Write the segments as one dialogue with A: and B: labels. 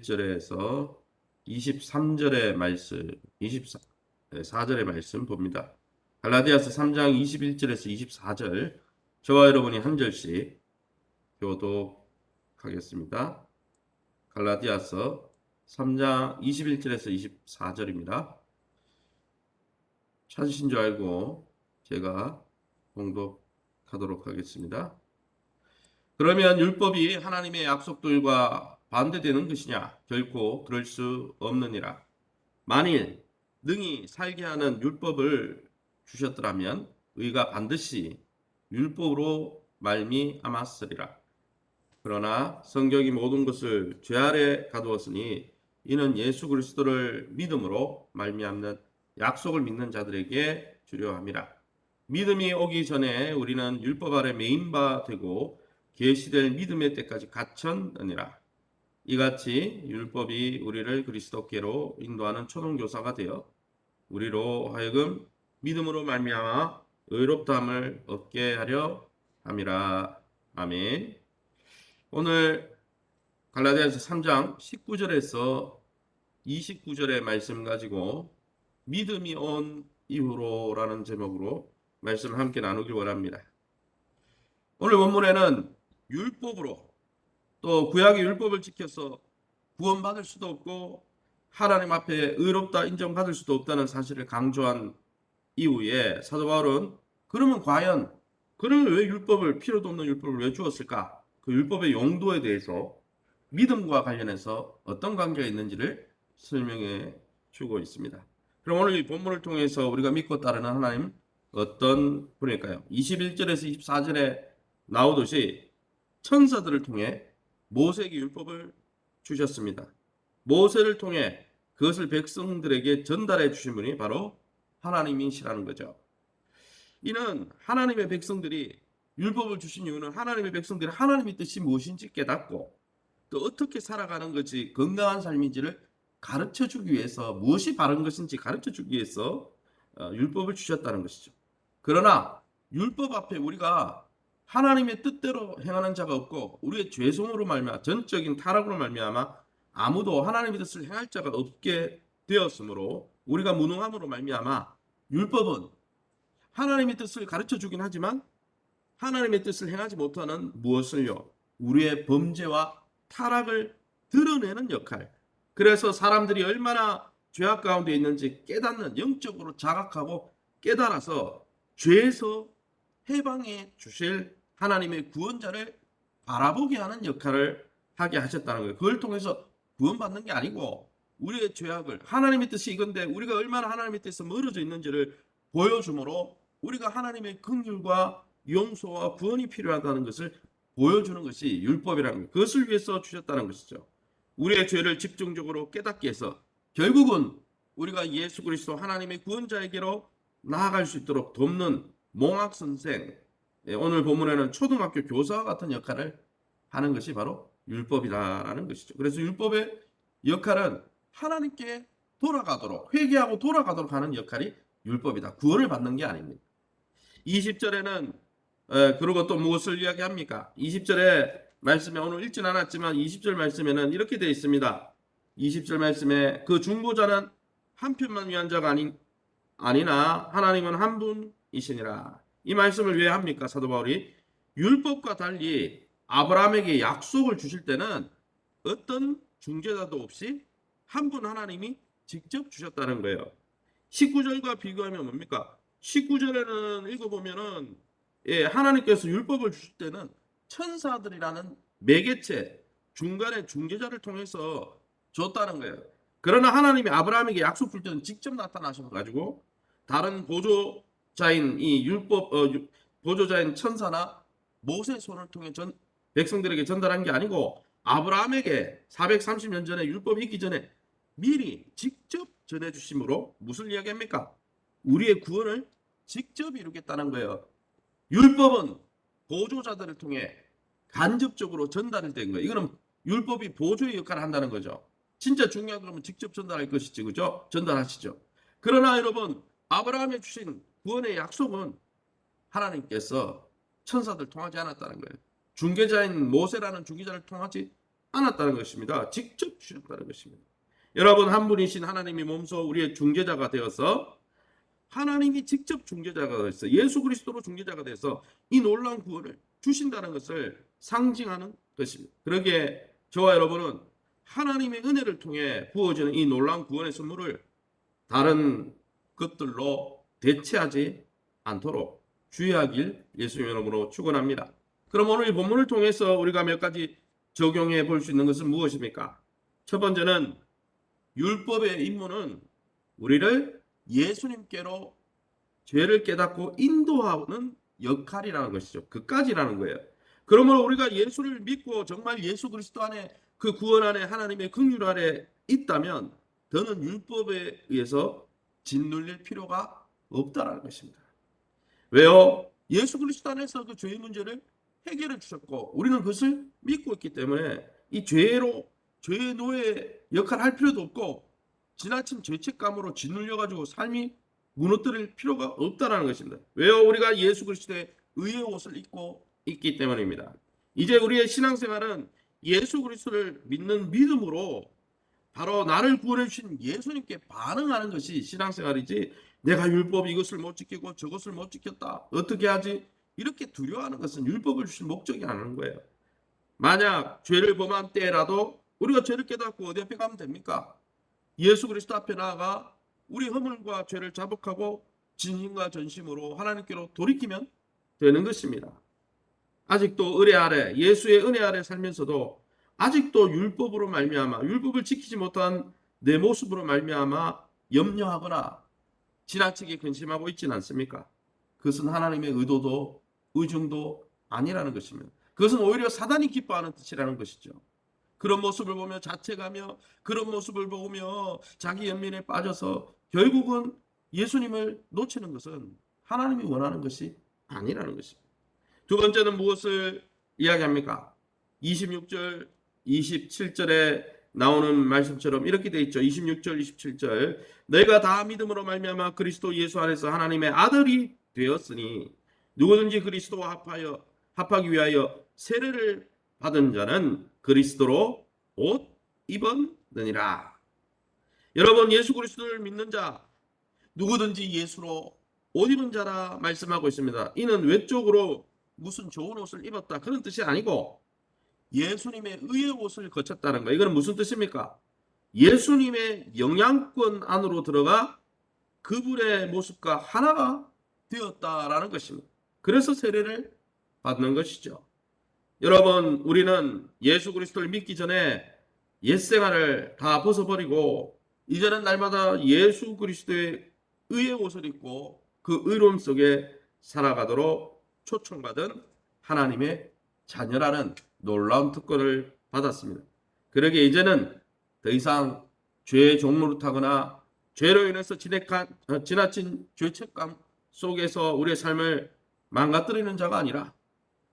A: 21절에서 23절의 말씀, 24절의 말씀 봅니다. 갈라디아서 3장 21절에서 24절, 저와 여러분이 한 절씩 교독하겠습니다. 갈라디아서 3장 21절에서 24절입니다. 찾으신 줄 알고 제가 봉독하도록 하겠습니다. 그러면 율법이 하나님의 약속들과 반대되는 것이냐? 결코 그럴 수 없느니라. 만일 능히 살게 하는 율법을 주셨더라면 의가 반드시 율법으로 말미암았으리라. 그러나 성경이 모든 것을 죄 아래 가두었으니 이는 예수 그리스도를 믿음으로 말미암는 약속을 믿는 자들에게 주려 함이라. 믿음이 오기 전에 우리는 율법 아래 매인 바 되고 계시될 믿음의 때까지 갇혔느니라. 이같이 율법이 우리를 그리스도께로 인도하는 초등교사가 되어 우리로 하여금 믿음으로 말미암아 의롭다함을 얻게 하려 함이라. 아멘. 오늘 갈라디아서 3장 19절에서 29절의 말씀 가지고 믿음이 온 이후로라는 제목으로 말씀을 함께 나누길 원합니다. 오늘 본문에는 율법으로 또 구약의 율법을 지켜서 구원받을 수도 없고 하나님 앞에 의롭다 인정받을 수도 없다는 사실을 강조한 이후에 사도 바울은 그러면 과연 그는 왜 율법을 필요도 없는 율법을 왜 주었을까? 그 율법의 용도에 대해서 믿음과 관련해서 어떤 관계가 있는지를 설명해 주고 있습니다. 그럼 오늘 이 본문을 통해서 우리가 믿고 따르는 하나님 어떤 분일까요? 21절에서 24절에 나오듯이 천사들을 통해 모세에게 율법을 주셨습니다. 모세를 통해 그것을 백성들에게 전달해 주신 분이 바로 하나님이시라는 거죠. 이는 하나님의 백성들이 율법을 주신 이유는 하나님의 백성들이 하나님의 뜻이 무엇인지 깨닫고 또 어떻게 살아가는 것이 건강한 삶인지를 가르쳐 주기 위해서 무엇이 바른 것인지 가르쳐 주기 위해서 율법을 주셨다는 것이죠. 그러나 율법 앞에 우리가 하나님의 뜻대로 행하는 자가 없고 우리의 죄송으로 말미암아 전적인 타락으로 말미암아 아무도 하나님의 뜻을 행할 자가 없게 되었으므로 우리가 무능함으로 말미암아 율법은 하나님의 뜻을 가르쳐 주긴 하지만 하나님의 뜻을 행하지 못하는 무엇을요? 우리의 범죄와 타락을 드러내는 역할. 그래서 사람들이 얼마나 죄악 가운데 있는지 깨닫는 영적으로 자각하고 깨달아서 죄에서 해방해 주실 하나님의 구원자를 바라보게 하는 역할을 하게 하셨다는 거예요. 그걸 통해서 구원받는 게 아니고 우리의 죄악을 하나님의 뜻이 이건데 우리가 얼마나 하나님의 뜻에서 멀어져 있는지를 보여주므로 우리가 하나님의 긍휼과 용서와 구원이 필요하다는 것을 보여주는 것이 율법이라는 거예요. 그것을 위해서 주셨다는 것이죠. 우리의 죄를 집중적으로 깨닫게 해서 결국은 우리가 예수 그리스도 하나님의 구원자에게로 나아갈 수 있도록 돕는 몽학 선생, 오늘 본문에는 초등학교 교사와 같은 역할을 하는 것이 바로 율법이라는 것이죠. 그래서 율법의 역할은 하나님께 돌아가도록 회개하고 돌아가도록 하는 역할이 율법이다. 구원을 받는 게 아닙니다. 20절에는 그리고 또 무엇을 이야기합니까? 20절에 말씀에 오늘 읽진 않았지만 20절 말씀에는 이렇게 되어 있습니다. 20절 말씀에 그 중보자는 한 편만 위한 자가 아니나 하나님은 한 분이시니라. 이 말씀을 왜 합니까? 사도 바울이 율법과 달리 아브라함에게 약속을 주실 때는 어떤 중재자도 없이 한 분 하나님이 직접 주셨다는 거예요. 19절과 비교하면 뭡니까? 19절에는 읽어보면은 하나님께서 율법을 주실 때는 천사들이라는 매개체 중간에 중재자를 통해서 줬다는 거예요. 그러나 하나님이 아브라함에게 약속 줄 때는 직접 나타나셔가지고 다른 보조자인 이 율법 보조자인 천사나 모세 손을 통해 백성들에게 전달한 게 아니고 아브라함에게 430년 전에 율법이 있기 전에 미리 직접 전해주심으로 무슨 이야기입니까? 우리의 구원을 직접 이루겠다는 거예요. 율법은 보조자들을 통해 간접적으로 전달이 된 거예요. 이거는 율법이 보조의 역할을 한다는 거죠. 진짜 중요한 거면 직접 전달할 것이지, 그죠? 전달하시죠. 그러나 여러분, 아브라함에 주신 구원의 약속은 하나님께서 천사들 통하지 않았다는 거예요. 중개자인 모세라는 중개자를 통하지 않았다는 것입니다. 직접 주셨다는 것입니다. 여러분, 한 분이신 하나님이 몸소 우리의 중재자가 되어서 하나님이 직접 중재자가 되어서 예수 그리스도로 중재자가 돼서 이 놀라운 구원을 주신다는 것을 상징하는 것입니다. 그러기에 저와 여러분은 하나님의 은혜를 통해 부어지는 이 놀라운 구원의 선물을 다른 것들로 대체하지 않도록 주의하길 예수님 이름으로 축원합니다. 그럼 오늘 이 본문을 통해서 우리가 몇 가지 적용해 볼 수 있는 것은 무엇입니까? 첫 번째는 율법의 임무는 우리를 예수님께로 죄를 깨닫고 인도하는 역할이라는 것이죠. 그까지라는 거예요. 그러므로 우리가 예수를 믿고 정말 예수 그리스도 안에 그 구원 안에 하나님의 긍휼 아래 있다면 더는 율법에 의해서 짓눌릴 필요가 없다라는 것입니다. 왜요? 예수 그리스도 안에서 그 죄의 문제를 해결해 주셨고 우리는 그것을 믿고 있기 때문에 이 죄의 노예 역할을 할 필요도 없고 지나친 죄책감으로 짓눌려 가지고 삶이 무너뜨릴 필요가 없다라는 것입니다. 왜요? 우리가 예수 그리스도의 의의 옷을 입고 있기 때문입니다. 이제 우리의 신앙생활은 예수 그리스도를 믿는 믿음으로 바로 나를 구원해 주신 예수님께 반응하는 것이 신앙생활이지, 내가 율법 이것을 못 지키고 저것을 못 지켰다 어떻게 하지 이렇게 두려워하는 것은 율법을 주신 목적이 아닌 거예요. 만약 죄를 범한 때라도 우리가 죄를 깨닫고 어디 앞에 가면 됩니까? 예수 그리스도 앞에 나아가 우리 허물과 죄를 자복하고 진심과 전심으로 하나님께로 돌이키면 되는 것입니다. 아직도 은혜 아래, 예수의 은혜 아래 살면서도 아직도 율법으로 말미암아, 율법을 지키지 못한 내 모습으로 말미암아 염려하거나 지나치게 근심하고 있지는 않습니까? 그것은 하나님의 의도도 의중도 아니라는 것입니다. 그것은 오히려 사단이 기뻐하는 뜻이라는 것이죠. 그런 모습을 보며 자책하며 그런 모습을 보며 자기 연민에 빠져서 결국은 예수님을 놓치는 것은 하나님이 원하는 것이 아니라는 것입니다. 두 번째는 무엇을 이야기합니까? 26절, 27절에 나오는 말씀처럼 이렇게 돼 있죠. 26절, 27절. 너희가 다 믿음으로 말미암아 그리스도 예수 안에서 하나님의 아들이 되었으니 누구든지 그리스도와 합하기 위하여 세례를 받은 자는 그리스도로 옷 입었느니라. 여러분, 예수 그리스도를 믿는 자 누구든지 예수로 옷 입은 자라 말씀하고 있습니다. 이는 외적으로 무슨 좋은 옷을 입었다 그런 뜻이 아니고 예수님의 의의 옷을 거쳤다는 거예요. 이건 무슨 뜻입니까? 예수님의 영향권 안으로 들어가 그분의 모습과 하나가 되었다라는 것입니다. 그래서 세례를 받는 것이죠. 여러분, 우리는 예수 그리스도를 믿기 전에 옛생활을 다 벗어버리고 이제는 날마다 예수 그리스도의 의의 옷을 입고 그 의로움 속에 살아가도록 초청받은 하나님의 자녀라는 놀라운 특권을 받았습니다. 그러기에 이제는 더 이상 죄의 종노릇하거나 죄로 인해서 지나친 죄책감 속에서 우리의 삶을 망가뜨리는 자가 아니라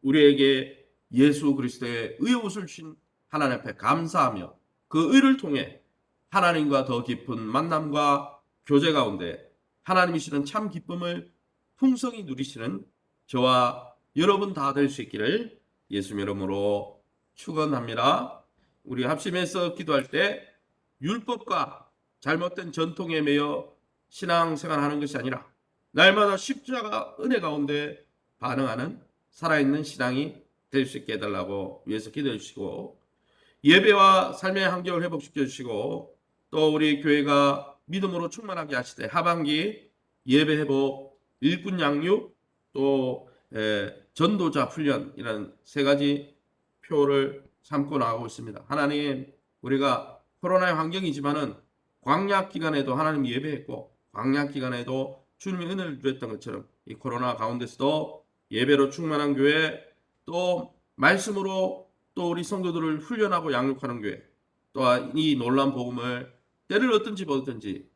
A: 우리에게 예수 그리스도의 의의 옷을 주신 하나님 앞에 감사하며 그 의를 통해 하나님과 더 깊은 만남과 교제 가운데 하나님이시는 참 기쁨을 풍성히 누리시는 저와 여러분 다 될 수 있기를 예수님 이름으로 축원합니다. 우리 합심해서 기도할 때 율법과 잘못된 전통에 매여 신앙생활하는 것이 아니라 날마다 십자가 은혜 가운데 반응하는 살아있는 신앙이 될 수 있게 해달라고 위해서 기도해 주시고, 예배와 삶의 환경을 회복시켜 주시고, 또 우리 교회가 믿음으로 충만하게 하시되 하반기 예배 회복, 일꾼 양육, 또 전도자 훈련이라는 세 가지 표를 삼고 나가고 있습니다. 하나님, 우리가 코로나의 환경이지만은 광야 기간에도 하나님 예배했고 광야 기간에도 주님의 은혜를 누렸던 것처럼 이 코로나 가운데서도 예배로 충만한 교회, 또 말씀으로 또 우리 성도들을 훈련하고 양육하는 교회, 또 이 놀라운 복음을 때를 얻든지 보든지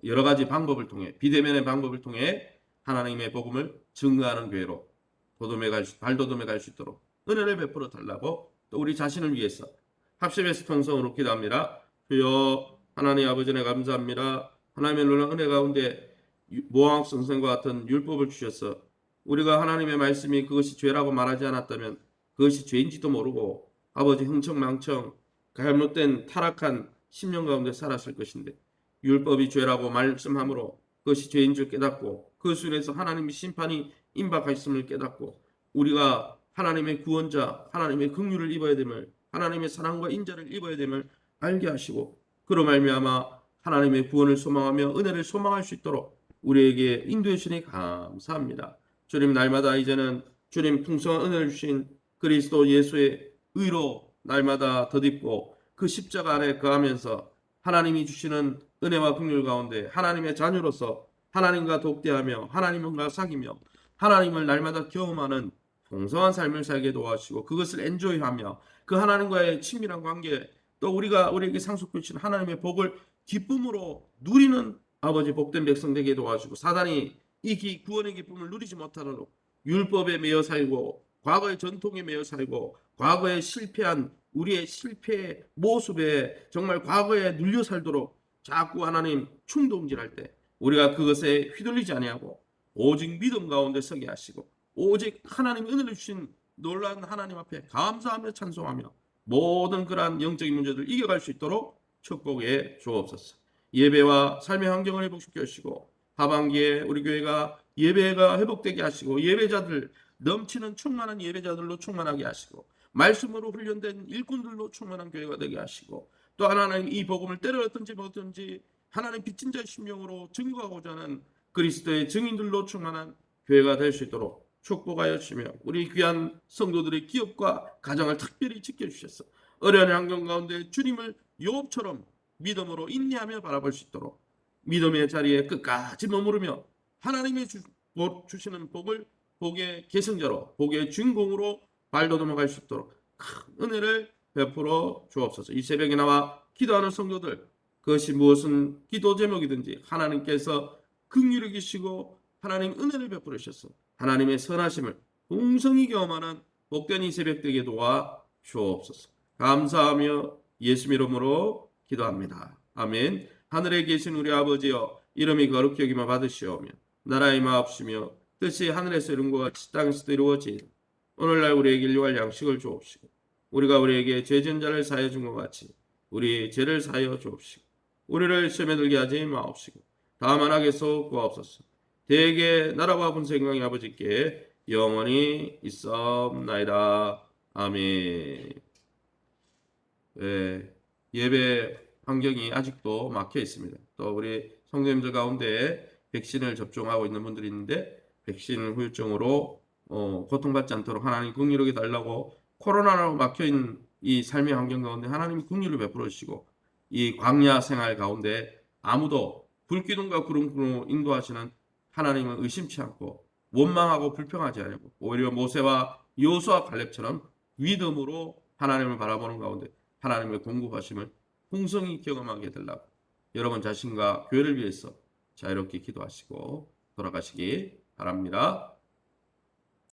A: 여러 가지 방법을 통해, 비대면의 방법을 통해 하나님의 복음을 증거하는 교회로 발돋움해 갈 수 있도록 은혜를 베풀어 달라고 또 우리 자신을 위해서 합심해서 통성으로 기도합니다. 주여 하나님 아버지, 네 감사합니다. 하나님의 놀라운 은혜 가운데 모항 성전과 같은 율법을 주셔서 우리가 하나님의 말씀이 그것이 죄라고 말하지 않았다면 그것이 죄인지도 모르고 아버지 흥청망청 잘못된 타락한 10년 가운데 살았을 것인데 율법이 죄라고 말씀함으로 그것이 죄인 줄 깨닫고 그 수에서 하나님의 심판이 임박하였음을 깨닫고 우리가 하나님의 구원자 하나님의 긍휼을 입어야 됨을 하나님의 사랑과 인자를 입어야 됨을 알게 하시고 그로 말미암아 하나님의 구원을 소망하며 은혜를 소망할 수 있도록 우리에게 인도해 주시니 감사합니다. 주님 날마다 이제는 주님 풍성한 은혜를 주신 그리스도 예수의 의로 날마다 덧입고 그 십자가 안에 거하면서 하나님이 주시는 은혜와 긍휼 가운데 하나님의 자녀로서 하나님과 독대하며 하나님과 사귀며 하나님을 날마다 경험하는 풍성한 삶을 살게 도와주시고 그것을 엔조이하며 그 하나님과의 친밀한 관계 또 우리에게 상속해 주신 하나님의 복을 기쁨으로 누리는 아버지 복된 백성 되게 도와주고 사단이 이 구원의 기쁨을 누리지 못하도록 율법에 매여 살고 과거의 전통에 매여 살고 과거에 실패한 우리의 실패 모습에 정말 과거에 눌려 살도록 자꾸 하나님 충동질할 때 우리가 그것에 휘둘리지 아니하고 오직 믿음 가운데 서게 하시고 오직 하나님 은혜를 주신 놀라운 하나님 앞에 감사하며 찬송하며 모든 그러한 영적인 문제들을 이겨갈 수 있도록 축복해 주옵소서. 예배와 삶의 환경을 회복시켜 주시고 하반기에 우리 교회가 예배가 회복되게 하시고 예배자들 넘치는 충만한 예배자들로 충만하게 하시고 말씀으로 훈련된 일꾼들로 충만한 교회가 되게 하시고 또 하나님 이 복음을 때려었든지 뭐든지 하나님 빚진 자의 심령으로 증거하고자 하는 그리스도의 증인들로 충만한 교회가 될 수 있도록 축복하여 주시며 우리 귀한 성도들의 기업과 가정을 특별히 지켜주셔서 어려운 환경 가운데 주님을 욥처럼 믿음으로 인내하며 바라볼 수 있도록 믿음의 자리에 끝까지 머무르며 하나님의 주시는 복을 복의 계승자로 복의 주인공으로 발돋움할 수 있도록 큰 은혜를 베풀어 주옵소서. 이 새벽에 나와 기도하는 성도들 그것이 무엇은 기도 제목이든지 하나님께서 긍휼히 여기시고 하나님 은혜를 베풀어 주셔서 하나님의 선하심을 풍성히 경험하는 복된 이 새벽 되게 도와 주옵소서. 감사하며 예수 이름으로 기도합니다. 아멘. 하늘에 계신 우리 아버지여 이름이 거룩히 여김을 받으시오며 나라의 마옵시며 뜻이 하늘에서 이룬 것 같이 땅에서도 이루어지니 오늘날 우리에게 일용할 양식을 주옵시고 우리가 우리에게 죄진 자를 사하여 준 것 같이 우리 죄를 사하여 주옵시고 우리를 시험에 들게 하지 마옵시고 다만 악에서 구하옵소서. 대개 나라와 분생광이 아버지께 영원히 있사옵나이다. 아멘. 예배 환경이 아직도 막혀 있습니다. 또 우리 성도님들 가운데 백신을 접종하고 있는 분들이 있는데 백신 후유증으로 고통받지 않도록 하나님 긍휼하게 달라고 코로나로 막혀 있는 이 삶의 환경 가운데 하나님 긍휼을 베풀어 주시고 이 광야 생활 가운데 아무도 불기둥과 구름으로 인도하시는 하나님을 의심치 않고 원망하고 불평하지 않고 오히려 모세와 여호수아 갈렙처럼 믿음으로 하나님을 바라보는 가운데 하나님의 공급하심을 풍성히 경험하게 되려고 여러분 자신과 교회를 위해서 자유롭게 기도하시고 돌아가시기 바랍니다.